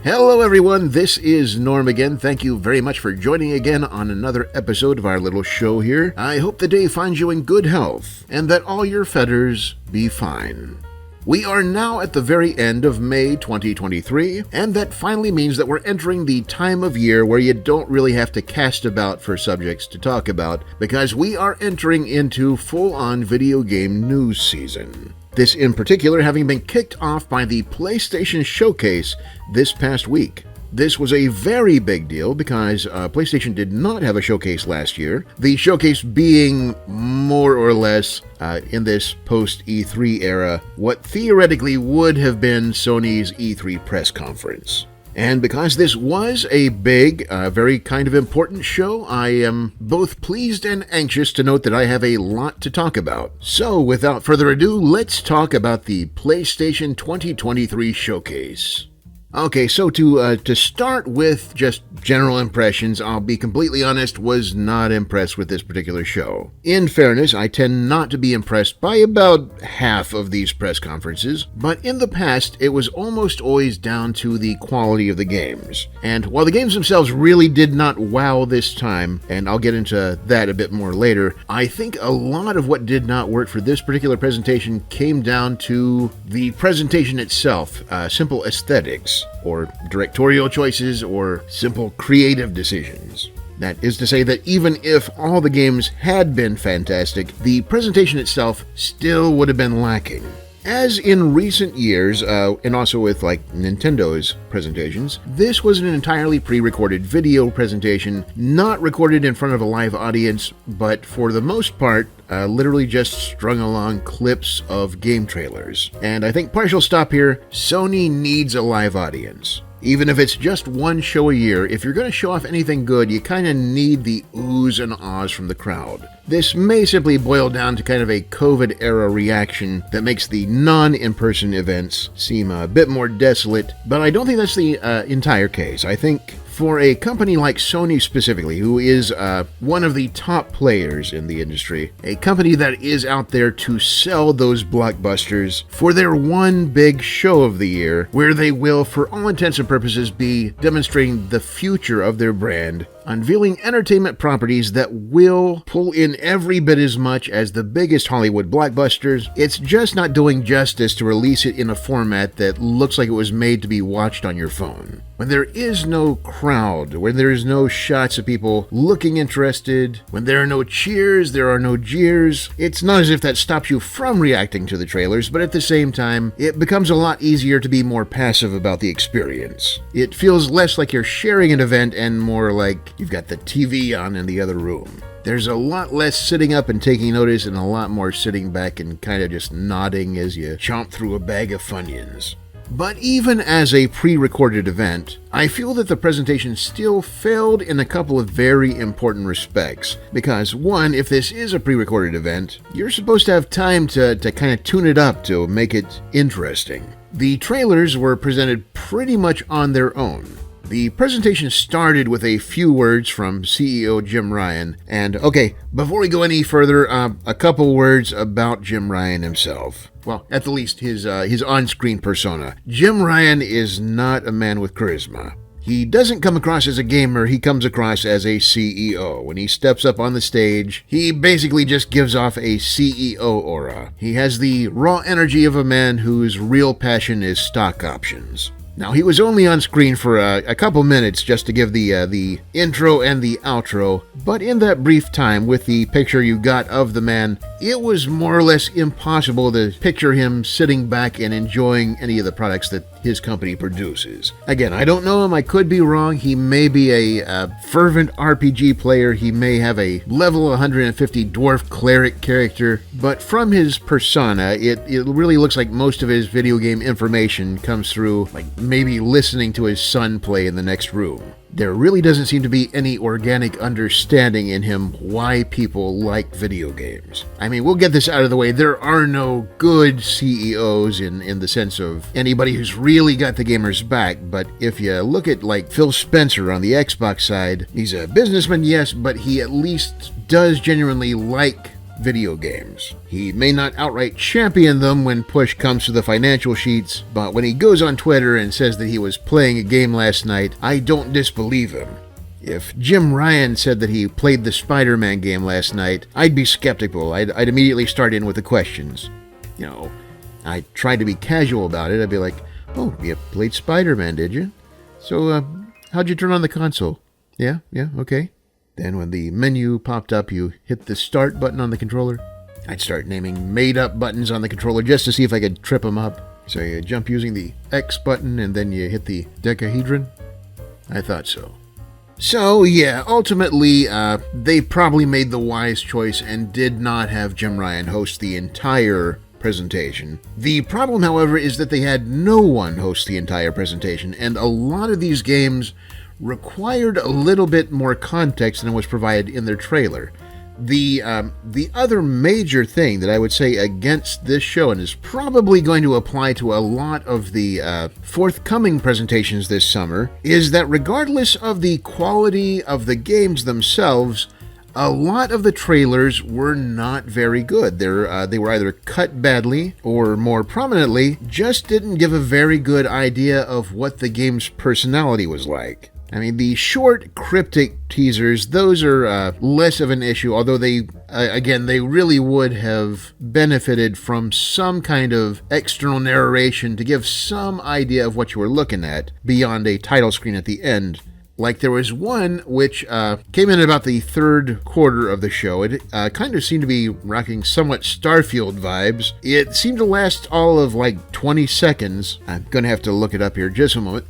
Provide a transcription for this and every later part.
Hello everyone, this is Norm again. Thank you very much for joining again on another episode of our little show here. I hope the day finds you in good health and that all your feathers be fine. We are now at the very end of May 2023, and that finally means that we're entering the time of year where you don't really have to cast about for subjects to talk about, because we are entering into full-on video game news season. This in particular having been kicked off by the PlayStation Showcase this past week. This was a very big deal because PlayStation did not have a showcase last year, the showcase being more or less, in this post-E3 era, what theoretically would have been Sony's E3 press conference. And because this was a big, very kind of important show, I am both pleased and anxious to note that I have a lot to talk about. So, without further ado, let's talk about the PlayStation 2023 Showcase. Okay, so to start with just general impressions, I'll be completely honest, was not impressed with this particular show. In fairness, I tend not to be impressed by about half of these press conferences, but in the past, it was almost always down to the quality of the games. And while the games themselves really did not wow this time, and I'll get into that a bit more later, I think a lot of what did not work for this particular presentation came down to the presentation itself, simple aesthetics, or directorial choices, or simple creative decisions. That is to say that even if all the games had been fantastic, the presentation itself still would have been lacking. As in recent years, and also with Nintendo's presentations, this was an entirely pre-recorded video presentation, not recorded in front of a live audience, but for the most part, literally just strung along clips of game trailers. And I think partial stop here, Sony needs a live audience. Even if it's just one show a year, if you're going to show off anything good, you kind of need the oohs and ahs from the crowd. This may simply boil down to kind of a COVID-era reaction that makes the non-in-person events seem a bit more desolate, but I don't think that's the entire case. I think for a company like Sony specifically, who is one of the top players in the industry, a company that is out there to sell those blockbusters for their one big show of the year, where they will, for all intents and purposes, be demonstrating the future of their brand, unveiling entertainment properties that will pull in every bit as much as the biggest Hollywood blockbusters, it's just not doing justice to release it in a format that looks like it was made to be watched on your phone. When there is no crowd, when there is no shots of people looking interested, when there are no cheers, there are no jeers, it's not as if that stops you from reacting to the trailers, but at the same time, it becomes a lot easier to be more passive about the experience. It feels less like you're sharing an event and more like you've got the TV on in the other room. There's a lot less sitting up and taking notice and a lot more sitting back and kind of just nodding as you chomp through a bag of Funyuns. But even as a pre-recorded event, I feel that the presentation still failed in a couple of very important respects. Because one, if this is a pre-recorded event, you're supposed to have time to kind of tune it up to make it interesting. The trailers were presented pretty much on their own. The presentation started with a few words from CEO Jim Ryan, and okay, before we go any further, a couple words about Jim Ryan himself. Well, at the least his on-screen persona. Jim Ryan is not a man with charisma. He doesn't come across as a gamer, he comes across as a CEO. When he steps up on the stage, he basically just gives off a CEO aura. He has the raw energy of a man whose real passion is stock options. Now, he was only on screen for a couple minutes just to give the intro and the outro, but in that brief time, with the picture you got of the man, it was more or less impossible to picture him sitting back and enjoying any of the products that his company produces. Again, I don't know him, I could be wrong. He may be a fervent RPG player, he may have a level 150 dwarf cleric character, but from his persona, it really looks like most of his video game information comes through maybe listening to his son play in the next room. There really doesn't seem to be any organic understanding in him why people like video games. I mean, we'll get this out of the way. There are no good CEOs in the sense of anybody who's really got the gamers back, but if you look at Phil Spencer on the Xbox side, he's a businessman, yes, but he at least does genuinely like video games. He may not outright champion them when push comes to the financial sheets, but when he goes on Twitter and says that he was playing a game last night, I don't disbelieve him. If Jim Ryan said that he played the Spider-Man game last night, I'd be skeptical. I'd immediately start in with the questions. I tried to be casual about it. I'd be like, oh, you played Spider-Man, did you? So, how'd you turn on the console? Yeah, okay. Then when the menu popped up, you hit the start button on the controller. I'd start naming made-up buttons on the controller just to see if I could trip them up. So you jump using the X button and then you hit the decahedron? I thought so. So, yeah, ultimately, they probably made the wise choice and did not have Jim Ryan host the entire presentation. The problem, however, is that they had no one host the entire presentation, and a lot of these games required a little bit more context than was provided in their trailer. The other major thing that I would say against this show, and is probably going to apply to a lot of the forthcoming presentations this summer, is that regardless of the quality of the games themselves, a lot of the trailers were not very good. They were either cut badly, or more prominently, just didn't give a very good idea of what the game's personality was like. I mean, the short, cryptic teasers, those are less of an issue, although they really would have benefited from some kind of external narration to give some idea of what you were looking at, beyond a title screen at the end. Like there was one which came in about the third quarter of the show. It kind of seemed to be rocking somewhat Starfield vibes. It seemed to last all of like 20 seconds. I'm going to have to look it up here just a moment.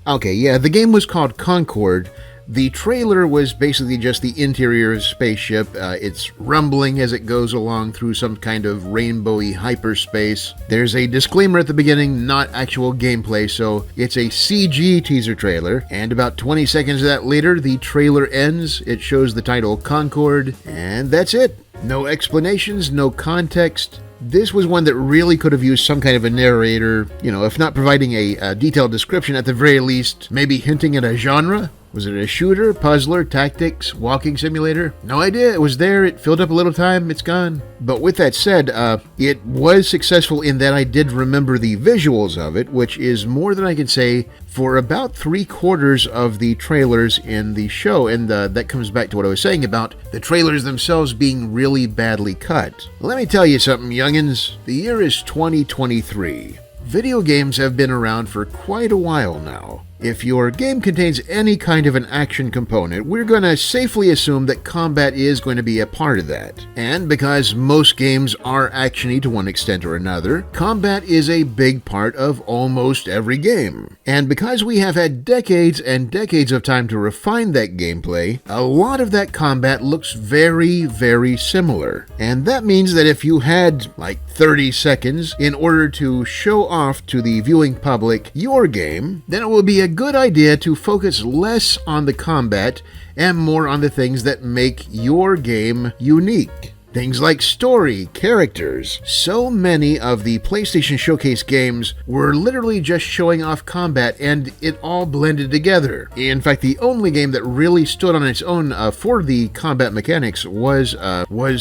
Okay, yeah, the game was called Concord. The trailer was basically just the interior of a spaceship. It's rumbling as it goes along through some kind of rainbowy hyperspace. There's a disclaimer at the beginning, not actual gameplay, so it's a CG teaser trailer. And about 20 seconds of that later, the trailer ends. It shows the title Concord, and that's it. No explanations, no context. This was one that really could have used some kind of a narrator, if not providing a detailed description, at the very least, maybe hinting at a genre. Was it a shooter, puzzler, tactics, walking simulator? No idea. It was there. It filled up a little time. It's gone. But with that said, it was successful in that I did remember the visuals of it, which is more than I can say for about 3/4 of the trailers in the show. And that comes back to what I was saying about the trailers themselves being really badly cut. Let me tell you something, youngins. The year is 2023. Video games have been around for quite a while now. If your game contains any kind of an action component, we're going to safely assume that combat is going to be a part of that. And because most games are actiony to one extent or another, combat is a big part of almost every game. And because we have had decades and decades of time to refine that gameplay, a lot of that combat looks very, very similar. And that means that if you had like 30 seconds in order to show off to the viewing public your game, then it will be a good idea to focus less on the combat and more on the things that make your game unique. Things like story, characters. So many of the PlayStation Showcase games were literally just showing off combat, and it all blended together. In fact, the only game that really stood on its own for the combat mechanics was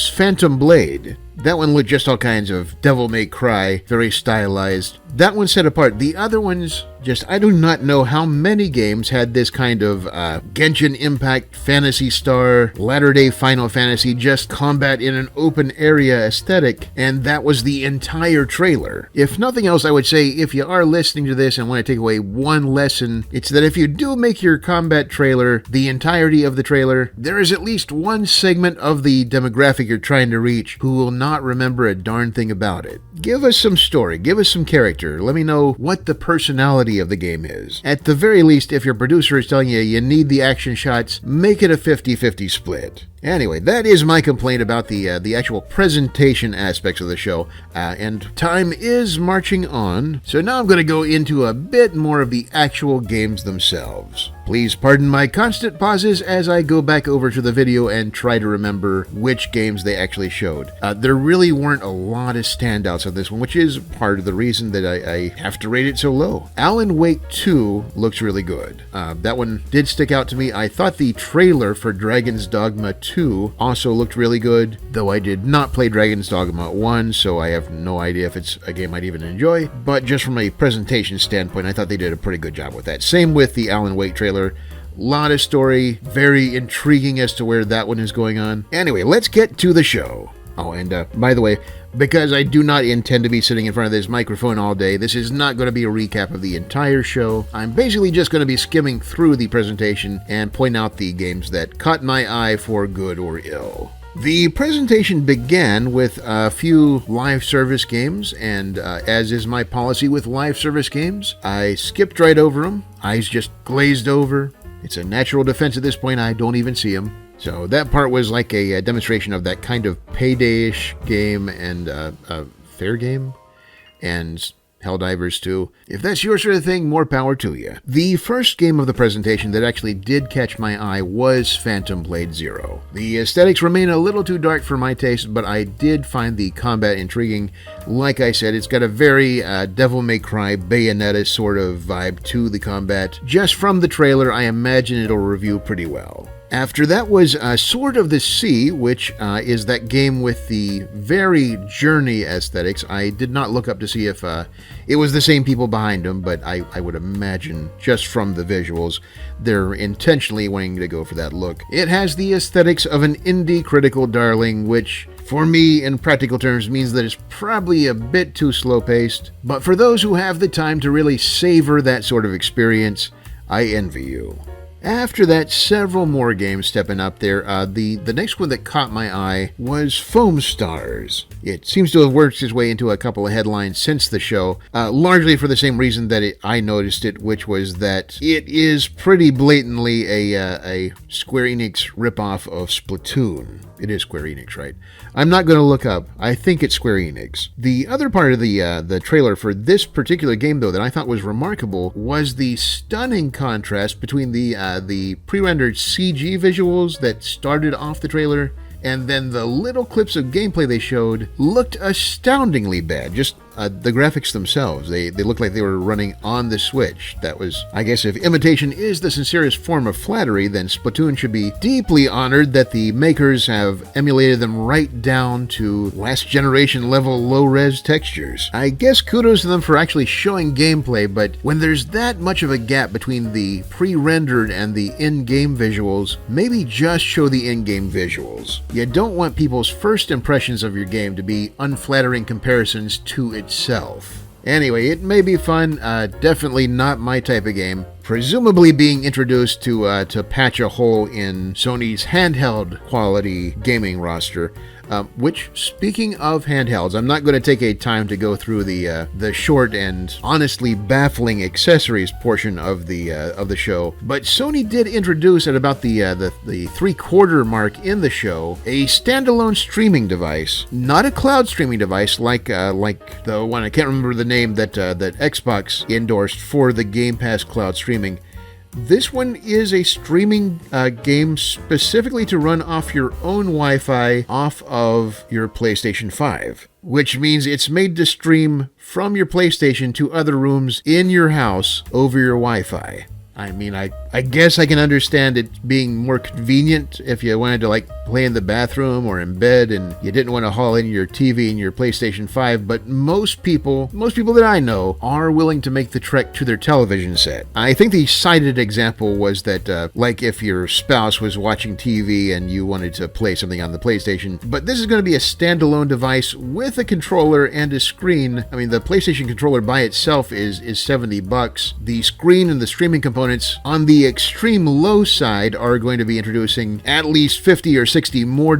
Phantom Blade. That one looked just all kinds of Devil May Cry, very stylized. That one set apart. The other ones, I do not know how many games had this kind of Genshin Impact, Phantasy Star, latter-day Final Fantasy, just combat in an open area aesthetic, and that was the entire trailer. If nothing else, I would say if you are listening to this and want to take away one lesson, it's that if you do make your combat trailer the entirety of the trailer, there is at least one segment of the demographic you're trying to reach who will not remember a darn thing about it. Give us some story, give us some character, let me know what the personality of the game is. At the very least, if your producer is telling you need the action shots, make it a 50-50 split. Anyway, that is my complaint about the actual presentation aspects of the show, and time is marching on, so now I'm going to go into a bit more of the actual games themselves. Please pardon my constant pauses as I go back over to the video and try to remember which games they actually showed. There really weren't a lot of standouts on this one, which is part of the reason that I have to rate it so low. Alan Wake 2 looks really good. That one did stick out to me. I thought the trailer for Dragon's Dogma 2 2 also looked really good, though I did not play Dragon's Dogma 1, so I have no idea if it's a game I'd even enjoy. But just from a presentation standpoint, I thought they did a pretty good job with that. Same with the Alan Wake trailer. Lot of story, very intriguing as to where that one is going on. Anyway, let's get to the show. Oh, and by the way, because I do not intend to be sitting in front of this microphone all day, this is not going to be a recap of the entire show. I'm basically just going to be skimming through the presentation and point out the games that caught my eye for good or ill. The presentation began with a few live service games, and as is my policy with live service games, I skipped right over them. Eyes just glazed over. It's a natural defense at this point, I don't even see them. So that part was like a demonstration of that kind of Payday-ish game and fair game and Helldivers 2. If that's your sort of thing, more power to you. The first game of the presentation that actually did catch my eye was Phantom Blade Zero. The aesthetics remain a little too dark for my taste, but I did find the combat intriguing. Like I said, it's got a very Devil May Cry Bayonetta sort of vibe to the combat. Just from the trailer, I imagine it'll review pretty well. After that was Sword of the Sea, which is that game with the very Journey aesthetics. I did not look up to see if it was the same people behind them, but I would imagine just from the visuals, they're intentionally wanting to go for that look. It has the aesthetics of an indie critical darling, which for me, in practical terms, means that it's probably a bit too slow-paced. But for those who have the time to really savor that sort of experience, I envy you. After that, several more games stepping up there. The next one that caught my eye was Foam Stars. It seems to have worked its way into a couple of headlines since the show, largely for the same reason that I noticed it, which was that it is pretty blatantly a Square Enix ripoff of Splatoon. It is Square Enix, right? I'm not going to look up. I think it's Square Enix. The other part of the trailer for this particular game, though, that I thought was remarkable was the stunning contrast between the pre-rendered CG visuals that started off the trailer and then the little clips of gameplay they showed looked astoundingly bad. Just the graphics themselves, they looked like they were running on the Switch. That was, I guess, if imitation is the sincerest form of flattery, then Splatoon should be deeply honored that the makers have emulated them right down to last generation level low-res textures. I guess kudos to them for actually showing gameplay, but when there's that much of a gap between the pre-rendered and the in-game visuals, maybe just show the in-game visuals. You don't want people's first impressions of your game to be unflattering comparisons to itself. Anyway, it may be fun, definitely not my type of game. Presumably being introduced to patch a hole in Sony's handheld quality gaming roster. Which, speaking of handhelds, I'm not going to take a time to go through the short and honestly baffling accessories portion of the show. But Sony did introduce at about the 3/4 mark in the show a standalone streaming device, not a cloud streaming device like the one I can't remember the name that Xbox endorsed for the Game Pass cloud streaming. This one is a streaming game specifically to run off your own Wi-Fi off of your PlayStation 5, which means it's made to stream from your PlayStation to other rooms in your house over your Wi-Fi. I mean, I guess I can understand it being more convenient if you wanted to play in the bathroom or in bed and you didn't want to haul in your TV and your PlayStation 5, but most people that I know are willing to make the trek to their television set. I think the cited example was that if your spouse was watching TV and you wanted to play something on the PlayStation, but this is going to be a standalone device with a controller and a screen. I mean, the PlayStation controller by itself is $70. The screen and the streaming components on the extreme low side are going to be introducing at least $50 or $60 more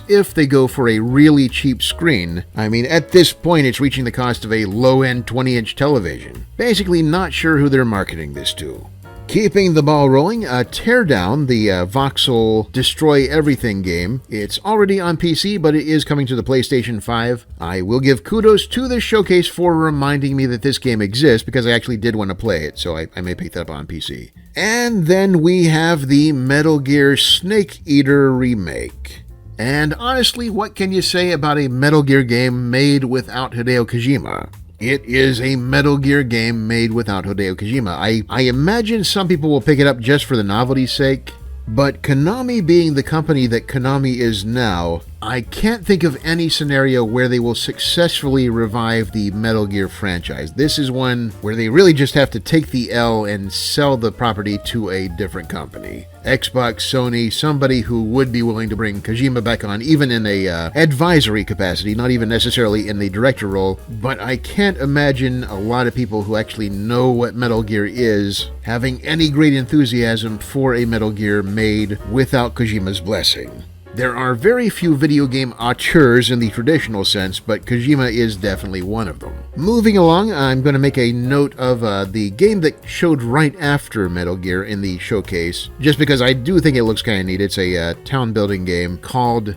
if they go for a really cheap screen. I mean, at this point, it's reaching the cost of a low-end 20-inch television. Basically, not sure who they're marketing this to. Keeping the ball rolling, Teardown, the voxel Destroy Everything game. It's already on PC, but it is coming to the PlayStation 5. I will give kudos to this showcase for reminding me that this game exists, because I actually did want to play it, so I may pick that up on PC. And then we have the Metal Gear Snake Eater remake. And honestly, what can you say about a Metal Gear game made without Hideo Kojima? It is a Metal Gear game made without Hideo Kojima. I imagine some people will pick it up just for the novelty's sake. But Konami being the company that Konami is now, I can't think of any scenario where they will successfully revive the Metal Gear franchise. This is one where they really just have to take the L and sell the property to a different company. Xbox, Sony, somebody who would be willing to bring Kojima back on, even in a advisory capacity, not even necessarily in the director role. But I can't imagine a lot of people who actually know what Metal Gear is having any great enthusiasm for a Metal Gear made without Kojima's blessing. There are very few video game auteurs in the traditional sense, but Kojima is definitely one of them. Moving along, I'm going to make a note of the game that showed right after Metal Gear in the showcase, just because I do think it looks kind of neat. It's a town building game called...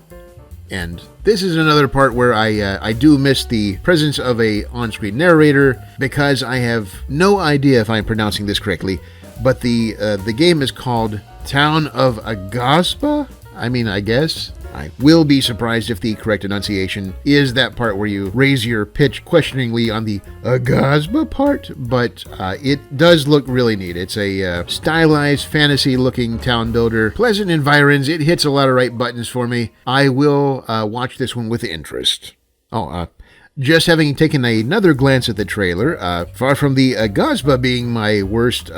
And this is another part where I do miss the presence of a on-screen narrator, because I have no idea if I'm pronouncing this correctly, but the game is called Town of Agazba? I guess. I will be surprised if the correct enunciation is that part where you raise your pitch questioningly on the Agazba part, but it does look really neat. It's a stylized, fantasy-looking town builder. Pleasant environs. It hits a lot of right buttons for me. I will watch this one with interest. Just having taken another glance at the trailer, far from the Agazba being my worst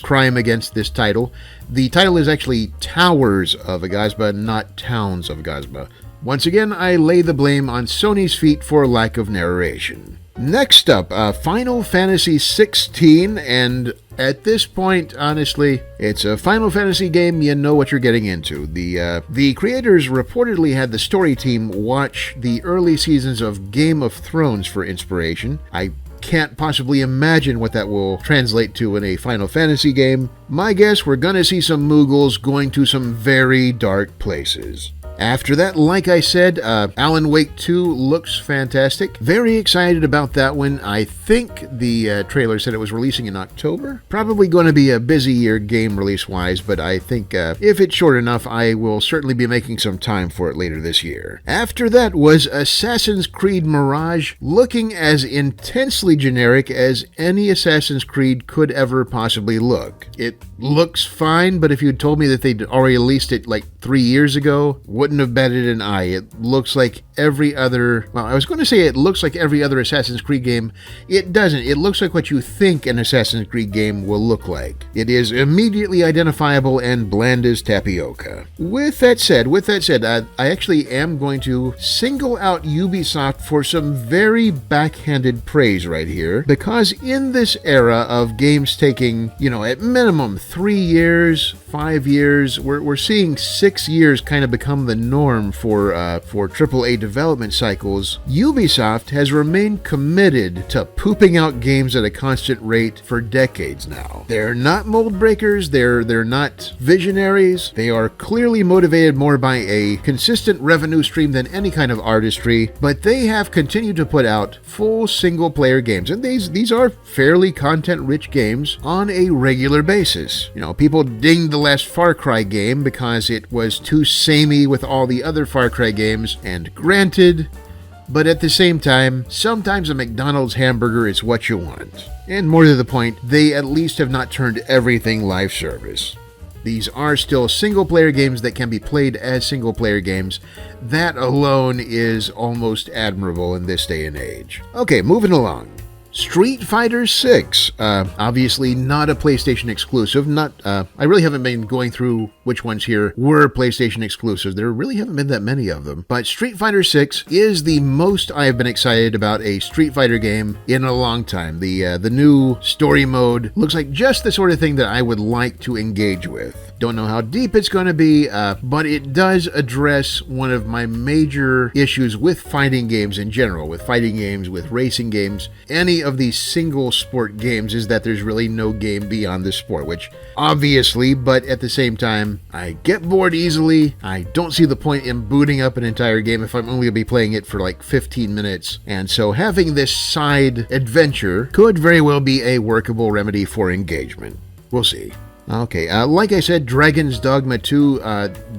crime against this title, the title is actually Towers of Agazba, not Towns of Agazba. Once again, I lay the blame on Sony's feet for lack of narration. Next up, Final Fantasy XVI, and at this point, honestly, it's a Final Fantasy game, you know what you're getting into. The creators reportedly had the story team watch the early seasons of Game of Thrones for inspiration. I can't possibly imagine what that will translate to in a Final Fantasy game. My guess, we're gonna see some Moogles going to some very dark places. After that, like I said, Alan Wake 2 looks fantastic. Very excited about that one. I think the trailer said it was releasing in October. Probably going to be a busy year game release-wise, but I think if it's short enough, I will certainly be making some time for it later this year. After that was Assassin's Creed Mirage, looking as intensely generic as any Assassin's Creed could ever possibly look. It looks fine, but if you'd told me that they'd already released it like 3 years ago, wouldn't have batted an eye. It looks like every other... Well, I was going to say it looks like every other Assassin's Creed game. It doesn't. It looks like what you think an Assassin's Creed game will look like. It is immediately identifiable and bland as tapioca. With that said, I actually am going to single out Ubisoft for some very backhanded praise right here, because in this era of games taking, at minimum 3 years, 5 years, we're seeing 6 years kind of become the norm for AAA development cycles. Ubisoft has remained committed to pooping out games at a constant rate for decades now. They're not mold breakers, they're not visionaries, they are clearly motivated more by a consistent revenue stream than any kind of artistry, but they have continued to put out full single-player games, and these are fairly content-rich games on a regular basis. People dinged the last Far Cry game because it was too samey with all the other Far Cry games, and granted, but at the same time, sometimes a McDonald's hamburger is what you want. And more to the point, they at least have not turned everything live service. These are still single-player games that can be played as single-player games. That alone is almost admirable in this day and age. Okay, moving along. Street Fighter 6, obviously not a PlayStation exclusive. I really haven't been going through which ones here were PlayStation exclusives. There really haven't been that many of them. But Street Fighter 6 is the most I've been excited about a Street Fighter game in a long time. The new story mode looks like just the sort of thing that I would like to engage with. Don't know how deep it's going to be, but it does address one of my major issues with fighting games in general, with fighting games, with racing games, any of these single sport games, is that there's really no game beyond the sport, which obviously, but at the same time, I get bored easily. I don't see the point in booting up an entire game if I'm only going to be playing it for like 15 minutes, and so having this side adventure could very well be a workable remedy for engagement. We'll see. Okay, like I said, Dragon's Dogma 2,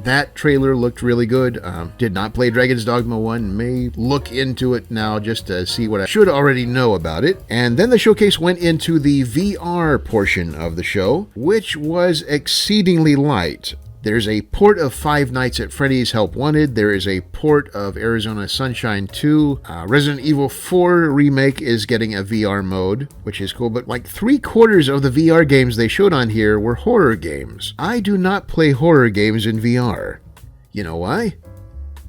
that trailer looked really good. Did not play Dragon's Dogma 1, may look into it now just to see what I should already know about it. And then the showcase went into the VR portion of the show, which was exceedingly light. There's a port of Five Nights at Freddy's Help Wanted. There is a port of Arizona Sunshine 2. Resident Evil 4 Remake is getting a VR mode, which is cool, but like 3/4 of the VR games they showed on here were horror games. I do not play horror games in VR. You know why?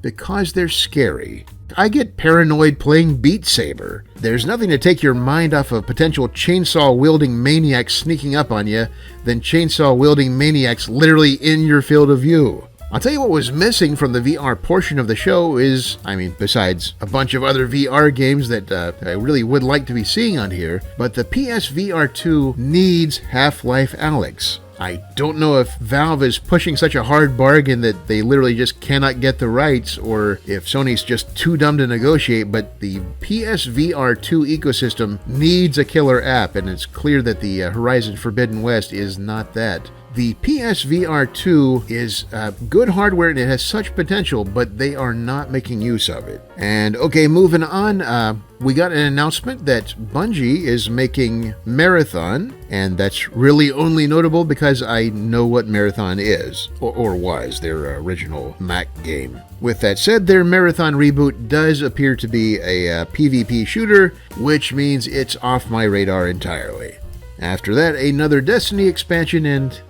Because they're scary. I get paranoid playing Beat Saber. There's nothing to take your mind off of potential chainsaw-wielding maniacs sneaking up on you than chainsaw-wielding maniacs literally in your field of view. I'll tell you what was missing from the VR portion of the show is, besides a bunch of other VR games that I really would like to be seeing on here, but the PSVR 2 needs Half-Life Alyx. I don't know if Valve is pushing such a hard bargain that they literally just cannot get the rights, or if Sony's just too dumb to negotiate, but the PSVR 2 ecosystem needs a killer app, and it's clear that the Horizon Forbidden West is not that. The PSVR 2 is good hardware and it has such potential, but they are not making use of it. And okay, moving on, we got an announcement that Bungie is making Marathon, and that's really only notable because I know what Marathon is, or was, their original Mac game. With that said, their Marathon reboot does appear to be a PvP shooter, which means it's off my radar entirely. After that, another Destiny expansion, and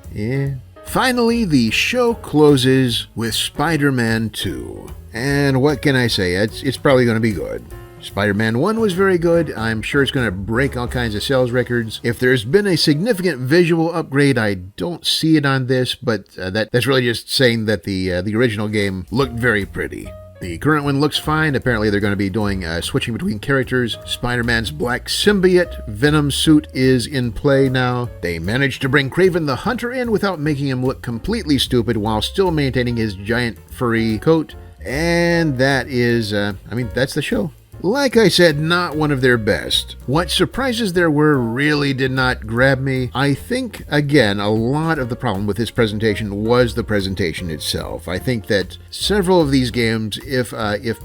finally, the show closes with Spider-Man 2. And what can I say? It's probably going to be good. Spider-Man 1 was very good. I'm sure it's going to break all kinds of sales records. If there's been a significant visual upgrade, I don't see it on this, but that's really just saying that the original game looked very pretty. The current one looks fine. Apparently they're going to be doing switching between characters. Spider-Man's black symbiote Venom suit is in play now. They managed to bring Kraven the Hunter in without making him look completely stupid while still maintaining his giant furry coat. And that is, that's the show. Like I said, not one of their best. What surprises there were really did not grab me. I think, again, a lot of the problem with this presentation was the presentation itself. I think that several of these games, if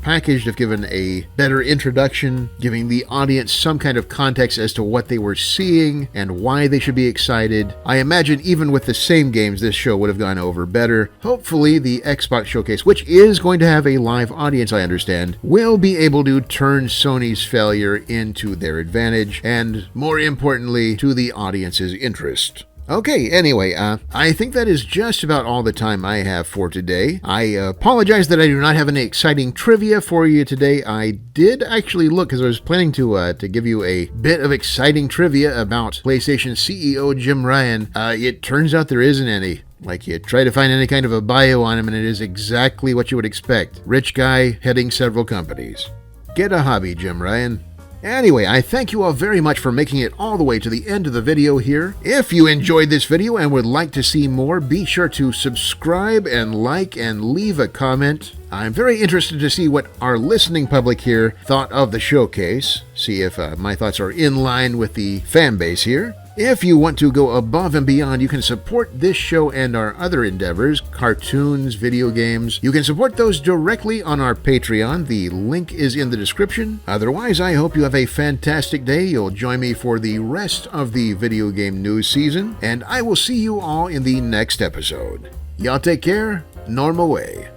packaged, if given a better introduction, giving the audience some kind of context as to what they were seeing and why they should be excited, I imagine even with the same games, this show would have gone over better. Hopefully, the Xbox Showcase, which is going to have a live audience, I understand, will be able to turn Sony's failure into their advantage, and more importantly, to the audience's interest. Okay, anyway, I think that is just about all the time I have for today. I apologize that I do not have any exciting trivia for you today. I did actually look, because I was planning to give you a bit of exciting trivia about PlayStation CEO Jim Ryan. It turns out there isn't any. Like, you try to find any kind of a bio on him, and it is exactly what you would expect. Rich guy heading several companies. Get a hobby, Jim Ryan. Anyway, I thank you all very much for making it all the way to the end of the video here. If you enjoyed this video and would like to see more, be sure to subscribe and like and leave a comment. I'm very interested to see what our listening public here thought of the showcase. See if my thoughts are in line with the fan base here. If you want to go above and beyond, you can support this show and our other endeavors, cartoons, video games. You can support those directly on our Patreon. The link is in the description. Otherwise, I hope you have a fantastic day. You'll join me for the rest of the video game news season, and I will see you all in the next episode. Y'all take care. Norm away.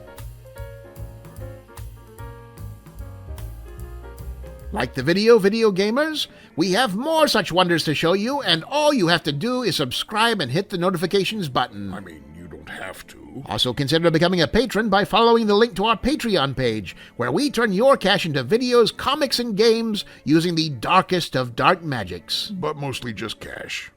Like the video gamers? We have more such wonders to show you, and all you have to do is subscribe and hit the notifications button. You don't have to. Also, consider becoming a patron by following the link to our Patreon page, where we turn your cash into videos, comics, and games using the darkest of dark magics. But mostly just cash.